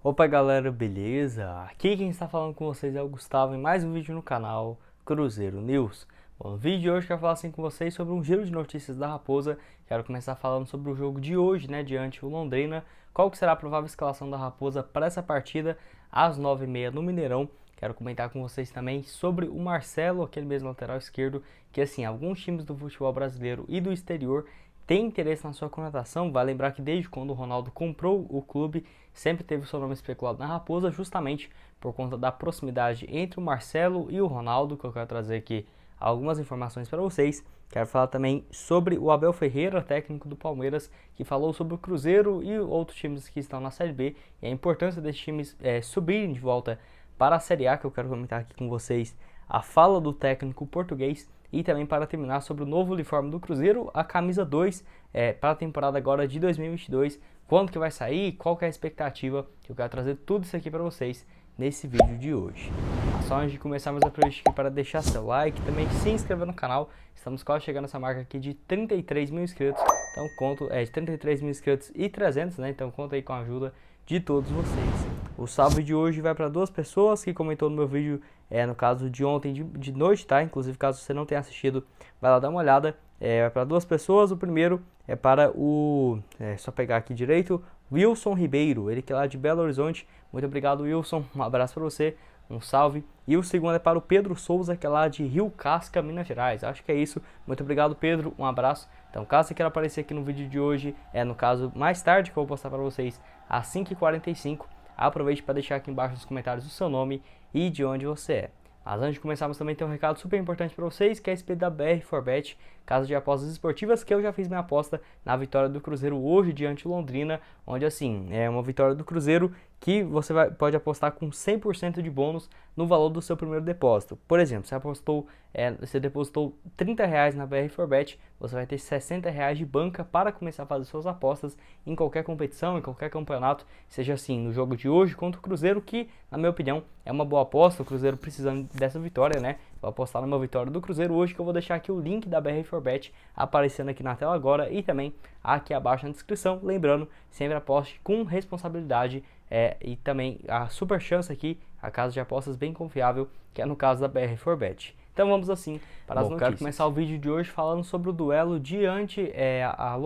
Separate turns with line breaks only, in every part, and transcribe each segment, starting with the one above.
Opa galera, beleza? Aqui quem está falando com vocês é o Gustavo em mais um vídeo no canal Cruzeiro News. Bom, no vídeo de hoje eu quero falar com vocês sobre um giro de notícias da Raposa. Quero começar falando sobre o jogo de hoje, né, diante do Londrina. Qual que será a provável escalação da Raposa para essa partida às 9h30 no Mineirão. Quero comentar com vocês também sobre o Marcelo, aquele mesmo lateral esquerdo, que assim, alguns times do futebol brasileiro e do exterior tem interesse na sua contratação. Vai lembrar que desde quando o Ronaldo comprou o clube, sempre teve o seu nome especulado na Raposa, justamente por conta da proximidade entre o Marcelo e o Ronaldo, que eu quero trazer aqui algumas informações para vocês. Quero falar também sobre o Abel Ferreira, técnico do Palmeiras, que falou sobre o Cruzeiro e outros times que estão na Série B e a importância desses times subirem de volta para a Série A, que eu quero comentar aqui com vocês a fala do técnico português. E também para terminar sobre o novo uniforme do Cruzeiro, a camisa 2 para a temporada agora de 2022. Quando que vai sair, qual que é a expectativa? Eu quero trazer tudo isso aqui para vocês nesse vídeo de hoje. Só antes de começarmos, aproveite aqui para deixar seu like, também se inscrever no canal. Estamos quase chegando nessa marca aqui de 33 mil inscritos. Então conto, de 33 mil inscritos e 300, né? Então conta aí com a ajuda de todos vocês. O salve de hoje vai para duas pessoas que comentou no meu vídeo, no caso de ontem de noite, tá? Inclusive, caso você não tenha assistido, vai lá dar uma olhada. Vai para duas pessoas. O primeiro é para só pegar aqui direito, Wilson Ribeiro, ele que é lá de Belo Horizonte. Muito obrigado, Wilson. Um abraço para você, um salve. E o segundo é para o Pedro Souza, que é lá de Rio Casca, Minas Gerais. Acho que é isso. Muito obrigado, Pedro. Um abraço. Então, caso você queira aparecer aqui no vídeo de hoje, no caso mais tarde, que eu vou postar para vocês às 5h45, aproveite para deixar aqui embaixo nos comentários o seu nome e de onde você é. Mas antes de começarmos também tem um recado super importante para vocês, que é a respeito da BR4Bet, casa de apostas esportivas, que eu já fiz minha aposta na vitória do Cruzeiro hoje diante do Londrina, onde assim, é uma vitória do Cruzeiro que você pode apostar com 100% de bônus no valor do seu primeiro depósito. Por exemplo, você depositou R$30 na BR4Bet, você vai ter R$60 de banca para começar a fazer suas apostas em qualquer competição, em qualquer campeonato, seja assim no jogo de hoje contra o Cruzeiro, que na minha opinião é uma boa aposta, o Cruzeiro precisando dessa vitória, né? Vou apostar numa vitória do Cruzeiro hoje, que eu vou deixar aqui o link da BR4Bet aparecendo aqui na tela agora e também aqui abaixo na descrição. Lembrando, sempre aposte com responsabilidade e também a super chance aqui, a casa de apostas bem confiável, que é no caso da BR4Bet. Então vamos assim para as notícias. Quero começar o vídeo de hoje falando sobre o duelo diante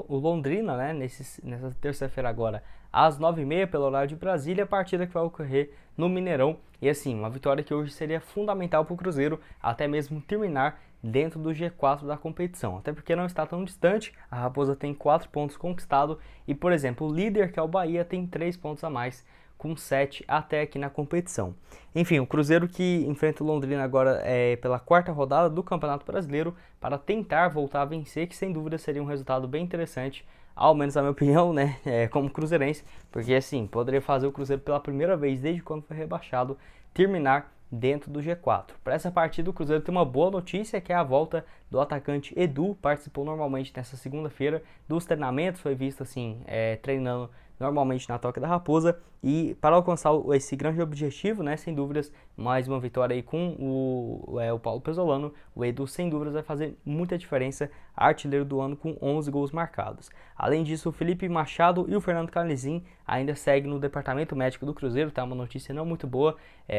o Londrina, né, nessa terça-feira agora, às 9h30 pelo horário de Brasília, a partida que vai ocorrer no Mineirão. E assim, uma vitória que hoje seria fundamental para o Cruzeiro, até mesmo terminar dentro do G4 da competição, até porque não está tão distante. A Raposa tem 4 pontos conquistados e, por exemplo, o líder, que é o Bahia, tem 3 pontos a mais, com 7 até aqui na competição. Enfim, o Cruzeiro que enfrenta o Londrina agora pela quarta rodada do Campeonato Brasileiro para tentar voltar a vencer, que sem dúvida seria um resultado bem interessante, ao menos na minha opinião, né, como cruzeirense, porque assim, poderia fazer o Cruzeiro pela primeira vez desde quando foi rebaixado terminar dentro do G4. Para essa partida, o Cruzeiro tem uma boa notícia, que é a volta do atacante Edu. Participou normalmente nessa segunda-feira dos treinamentos, foi visto assim, treinando normalmente na Toca da Raposa, e para alcançar esse grande objetivo, né, sem dúvidas, mais uma vitória aí com o Paulo Pesolano, o Edu sem dúvidas vai fazer muita diferença, artilheiro do ano com 11 gols marcados. Além disso, o Felipe Machado e o Fernando Canelizin ainda seguem no departamento médico do Cruzeiro, tá? Uma notícia não muito boa,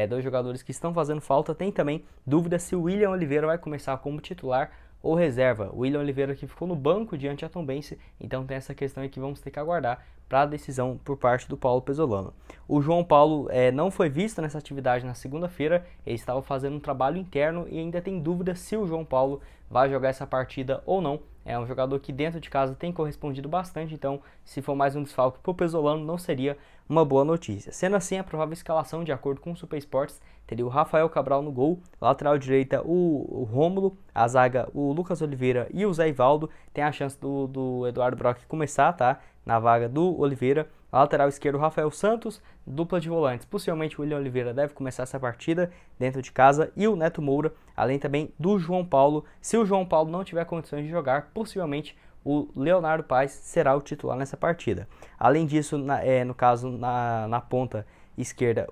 dois jogadores que estão fazendo falta. Tem também dúvida se o William Oliveira vai começar como titular ou reserva. O William Oliveira que ficou no banco diante a Tombense, então tem essa questão aí que vamos ter que aguardar para a decisão por parte do Paulo Pesolano. O João Paulo não foi visto nessa atividade na segunda-feira, ele estava fazendo um trabalho interno e ainda tem dúvida se o João Paulo vai jogar essa partida ou não. É um jogador que dentro de casa tem correspondido bastante, então se for mais um desfalque para o Pesolano não seria uma boa notícia. Sendo assim, a provável escalação, de acordo com o Super Sports, teria o Rafael Cabral no gol, lateral direita o Rômulo, a zaga o Lucas Oliveira e o Zé Ivaldo. Tem a chance do Eduardo Brock começar, tá? Na vaga do Oliveira. A lateral esquerdo, Rafael Santos, dupla de volantes. Possivelmente o William Oliveira deve começar essa partida dentro de casa, e o Neto Moura, além também do João Paulo. Se o João Paulo não tiver condições de jogar, possivelmente o Leonardo Paes será o titular nessa partida. Além disso, no caso, na ponta esquerda,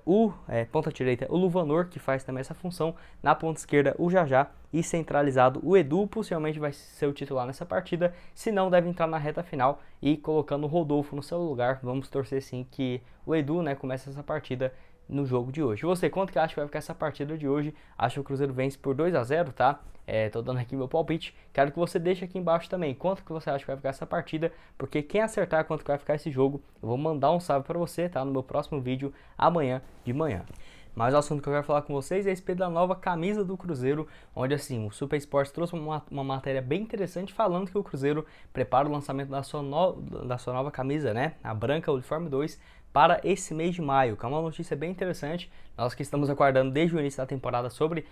ponta direita, o Luvanor, que faz também essa função. Na ponta esquerda, o Jajá. e centralizado. O Edu possivelmente vai ser o titular nessa partida, se não deve entrar na reta final e colocando o Rodolfo no seu lugar. Vamos torcer sim que o Edu, né, comece essa partida no jogo de hoje. Você, quanto que acha que vai ficar essa partida de hoje? Acho que o Cruzeiro vence por 2-0, tá? Tô dando aqui meu palpite. Quero que você deixe aqui embaixo também quanto que você acha que vai ficar essa partida, porque quem acertar quanto que vai ficar esse jogo, eu vou mandar um salve para você, tá? No meu próximo vídeo amanhã de manhã. Mas o assunto que eu quero falar com vocês é a respeito da nova camisa do Cruzeiro, onde assim, o Super Esporte trouxe uma matéria bem interessante falando que o Cruzeiro prepara o lançamento da sua nova camisa, né? A branca Uniforme 2, para esse mês de maio, que é uma notícia bem interessante. Nós que estamos aguardando desde o início da temporada sobre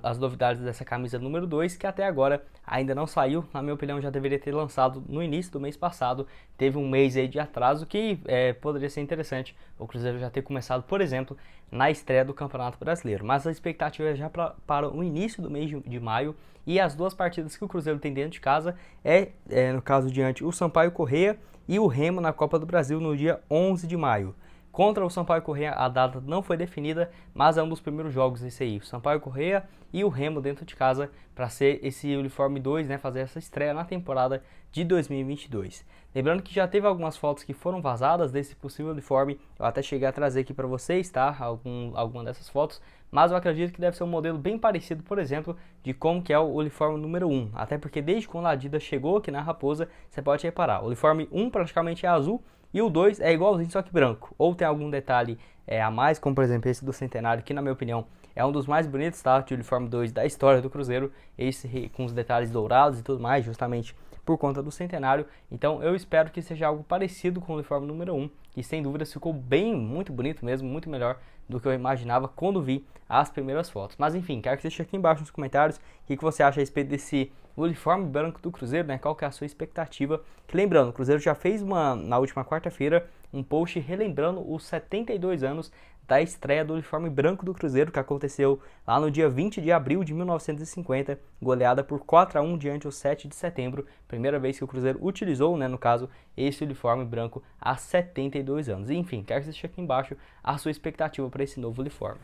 as novidades dessa camisa número 2, que até agora ainda não saiu. Na minha opinião, já deveria ter lançado no início do mês passado. Teve um mês aí de atraso que poderia ser interessante o Cruzeiro já ter começado, por exemplo, na estreia do Campeonato Brasileiro. Mas a expectativa é já para o início do mês de maio. E as duas partidas que o Cruzeiro tem dentro de casa no caso diante, o Sampaio Corrêa e o Remo na Copa do Brasil no dia 11 de maio. Contra o Sampaio Corrêa a data não foi definida, mas é um dos primeiros jogos esse aí. O Sampaio Corrêa e o Remo dentro de casa para ser esse Uniforme 2, né, fazer essa estreia na temporada de 2022. Lembrando que já teve algumas fotos que foram vazadas desse possível uniforme, eu até cheguei a trazer aqui para vocês, tá? Alguma dessas fotos, mas eu acredito que deve ser um modelo bem parecido, por exemplo, de como que é o uniforme número 1. Até porque desde quando a Adidas chegou aqui na Raposa, você pode reparar, o uniforme 1 praticamente é azul e o 2 é igualzinho, só que branco. Ou tem algum detalhe a mais, como por exemplo esse do Centenário, que na minha opinião é um dos mais bonitos, tá? De uniforme 2 da história do Cruzeiro, esse com os detalhes dourados e tudo mais, justamente por conta do Centenário. Então eu espero que seja algo parecido com o uniforme número 1, que sem dúvida ficou muito bonito mesmo, muito melhor do que eu imaginava quando vi as primeiras fotos. Mas enfim, quero que você deixe aqui embaixo nos comentários o que você acha a respeito desse uniforme branco do Cruzeiro, né? Qual que é a sua expectativa? Que lembrando, o Cruzeiro já fez na última quarta-feira um post relembrando os 72 anos da estreia do uniforme branco do Cruzeiro, que aconteceu lá no dia 20 de abril de 1950, goleada por 4-1 diante o 7 de setembro, primeira vez que o Cruzeiro utilizou, né, no caso, esse uniforme branco há 72 anos. Enfim, quero que você deixe aqui embaixo a sua expectativa para esse novo uniforme.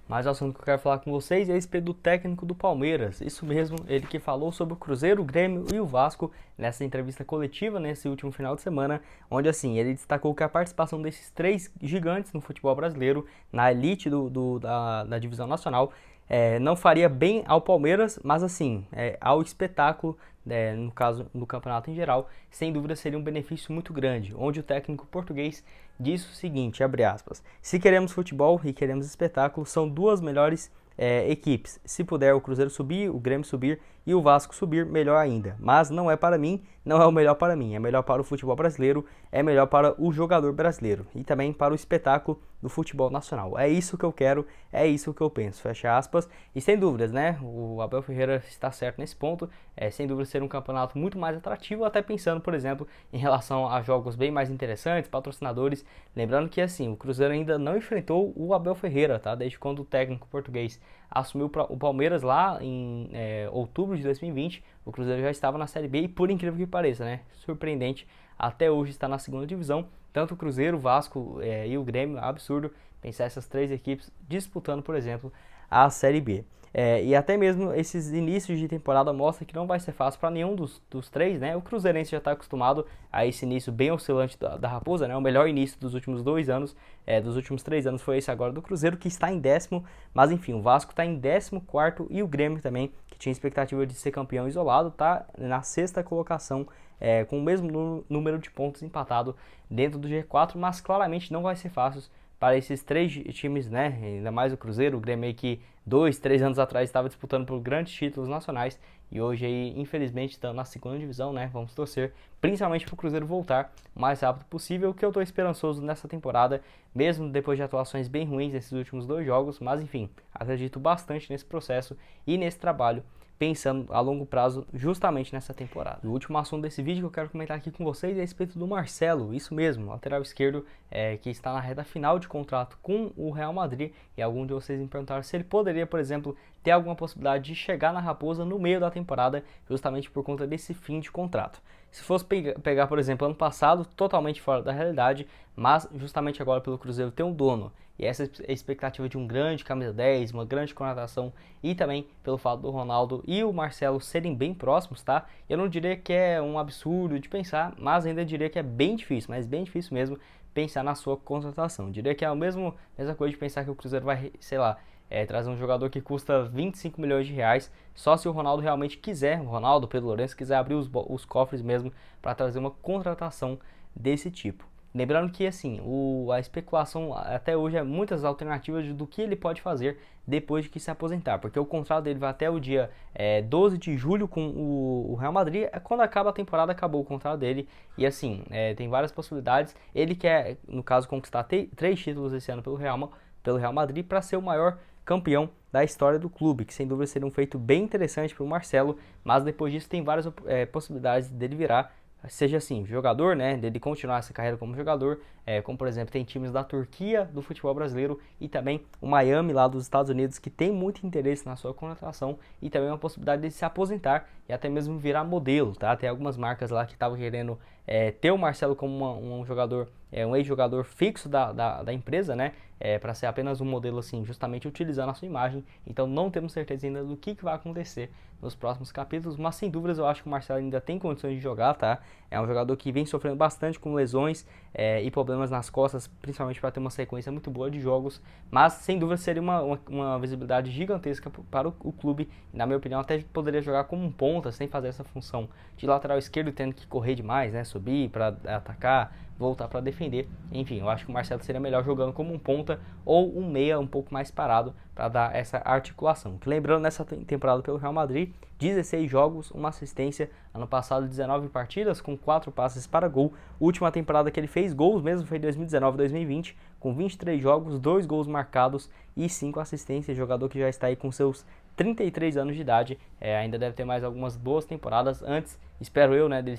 Mas o assunto que eu quero falar com vocês é a respeito do técnico do Palmeiras. Isso mesmo, ele que falou sobre o Cruzeiro, o Grêmio e o Vasco nessa entrevista coletiva nesse último final de semana, onde assim, ele destacou que a participação desses três gigantes no futebol brasileiro, na elite da divisão nacional, não faria bem ao Palmeiras, mas assim, ao espetáculo, no caso do campeonato em geral, sem dúvida seria um benefício muito grande, onde o técnico português diz o seguinte, abre aspas, se queremos futebol e queremos espetáculo, são duas melhores equipes, se puder o Cruzeiro subir, o Grêmio subir e o Vasco subir, melhor ainda, mas não é para mim, não é o melhor para mim, é melhor para o futebol brasileiro, é melhor para o jogador brasileiro e também para o espetáculo do futebol nacional. É isso que eu quero, é isso que eu penso, fecha aspas. E sem dúvidas, né, o Abel Ferreira está certo nesse ponto, sem dúvida ser um campeonato muito mais atrativo, até pensando, por exemplo, em relação a jogos bem mais interessantes, patrocinadores, lembrando que assim, o Cruzeiro ainda não enfrentou o Abel Ferreira, tá, desde quando o técnico português assumiu o Palmeiras lá em outubro de 2020, o Cruzeiro já estava na Série B e por incrível que pareça, né, surpreendente, até hoje está na segunda divisão, tanto o Cruzeiro, o Vasco e o Grêmio, absurdo pensar essas três equipes disputando, por exemplo, a Série B. E até mesmo esses inícios de temporada mostram que não vai ser fácil para nenhum dos três, né? O Cruzeirense já está acostumado a esse início bem oscilante da Raposa, né? O melhor início dos últimos 2 anos, dos últimos 3 anos foi esse agora do Cruzeiro, que está em 10º, mas enfim, o Vasco está em 14º e o Grêmio também, que tinha expectativa de ser campeão isolado, está na 6ª colocação, com o mesmo número de pontos empatado dentro do G4, mas claramente não vai ser fácil para esses três times, né? Ainda mais o Cruzeiro, o Grêmio aí que 2, 3 anos atrás estava disputando por grandes títulos nacionais e hoje aí, infelizmente, estão na segunda divisão, né? Vamos torcer, principalmente para o Cruzeiro voltar o mais rápido possível, que eu estou esperançoso nessa temporada, mesmo depois de atuações bem ruins nesses últimos 2 jogos, mas enfim, acredito bastante nesse processo e nesse trabalho, pensando a longo prazo justamente nessa temporada. O último assunto desse vídeo que eu quero comentar aqui com vocês é a respeito do Marcelo, isso mesmo, lateral esquerdo que está na reta final de contrato com o Real Madrid, e algum de vocês me perguntaram se ele poderia, por exemplo, ter alguma possibilidade de chegar na Raposa no meio da temporada, justamente por conta desse fim de contrato. se fosse pegar, por exemplo, ano passado, totalmente fora da realidade, mas justamente agora pelo Cruzeiro ter um dono e essa expectativa de um grande camisa 10, uma grande contratação e também pelo fato do Ronaldo e o Marcelo serem bem próximos, tá? Eu não diria que é um absurdo de pensar, mas ainda diria que é bem difícil, mas bem difícil mesmo pensar na sua contratação. Eu diria que é a mesma coisa de pensar que o Cruzeiro vai, sei lá, trazer um jogador que custa 25 milhões de reais, só se o Ronaldo realmente quiser, o Ronaldo, o Pedro Lourenço, quiser abrir os cofres mesmo para trazer uma contratação desse tipo. Lembrando que assim, a especulação até hoje é muitas alternativas do que ele pode fazer depois de que se aposentar, porque o contrato dele vai até o dia 12 de julho com o Real Madrid, quando acaba a temporada acabou o contrato dele, e assim, tem várias possibilidades. Ele quer, no caso, conquistar 3 títulos esse ano pelo Real Madrid para ser o maior campeão da história do clube, que sem dúvida seria um feito bem interessante para o Marcelo, mas depois disso tem várias possibilidades dele virar, seja assim, jogador, né, dele continuar essa carreira como jogador, como por exemplo tem times da Turquia do futebol brasileiro e também o Miami lá dos Estados Unidos que tem muito interesse na sua contratação e também uma possibilidade de se aposentar e até mesmo virar modelo, tá? Tem algumas marcas lá que estavam querendo ter o Marcelo como um jogador, um ex-jogador fixo da empresa, né? Para ser apenas um modelo assim, justamente utilizando a sua imagem. Então não temos certeza ainda do que vai acontecer nos próximos capítulos, mas sem dúvidas eu acho que o Marcelo ainda tem condições de jogar, tá? É um jogador que vem sofrendo bastante com lesões e problemas nas costas, principalmente para ter uma sequência muito boa de jogos, mas sem dúvida seria uma visibilidade gigantesca para o clube, e na minha opinião até poderia jogar como um ponta, sem fazer essa função de lateral esquerdo, tendo que correr demais, né? Subir para atacar, voltar para defender. Enfim, eu acho que o Marcelo seria melhor jogando como um ponta ou um meia um pouco mais parado para dar essa articulação. Que lembrando, nessa temporada pelo Real Madrid, 16 jogos, uma assistência. Ano passado 19 partidas com 4 passes para gol. Última temporada que ele fez gols mesmo foi 2019-2020, com 23 jogos, 2 gols marcados e 5 assistências. Jogador que já está aí com seus 33 anos de idade, ainda deve ter mais algumas boas temporadas antes, espero eu, né, dele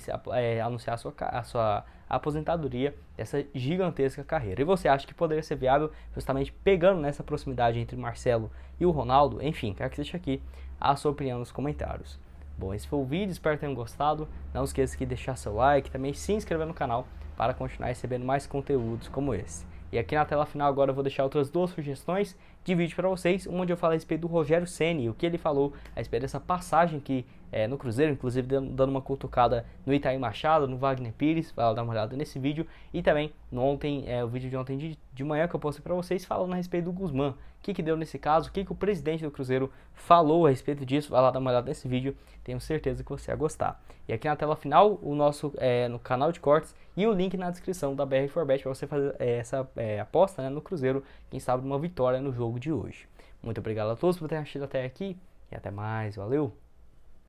anunciar a sua aposentadoria dessa gigantesca carreira. E você acha que poderia ser viável, justamente pegando nessa proximidade entre Marcelo e o Ronaldo? Enfim, quero que deixe aqui a sua opinião nos comentários. Bom, esse foi o vídeo, espero que tenham gostado. Não esqueça de deixar seu like e também se inscrever no canal para continuar recebendo mais conteúdos como esse. E aqui na tela final agora eu vou deixar outras 2 sugestões de vídeo para vocês, uma onde eu falo a respeito do Rogério Ceni, o que ele falou a respeito dessa passagem que no Cruzeiro, inclusive dando uma cutucada no Itaí Machado, no Wagner Pires, vai lá dar uma olhada nesse vídeo, e também o vídeo de ontem de manhã que eu postei para vocês falando a respeito do Guzmán, o que deu nesse caso, o que o presidente do Cruzeiro falou a respeito disso, vai lá dar uma olhada nesse vídeo, tenho certeza que você vai gostar. E aqui na tela final, o nosso no canal de cortes e o link na descrição da BR4Bet para você fazer essa aposta, né, no Cruzeiro, quem sabe uma vitória no jogo de hoje. Muito obrigado a todos por terem assistido até aqui e até mais, valeu!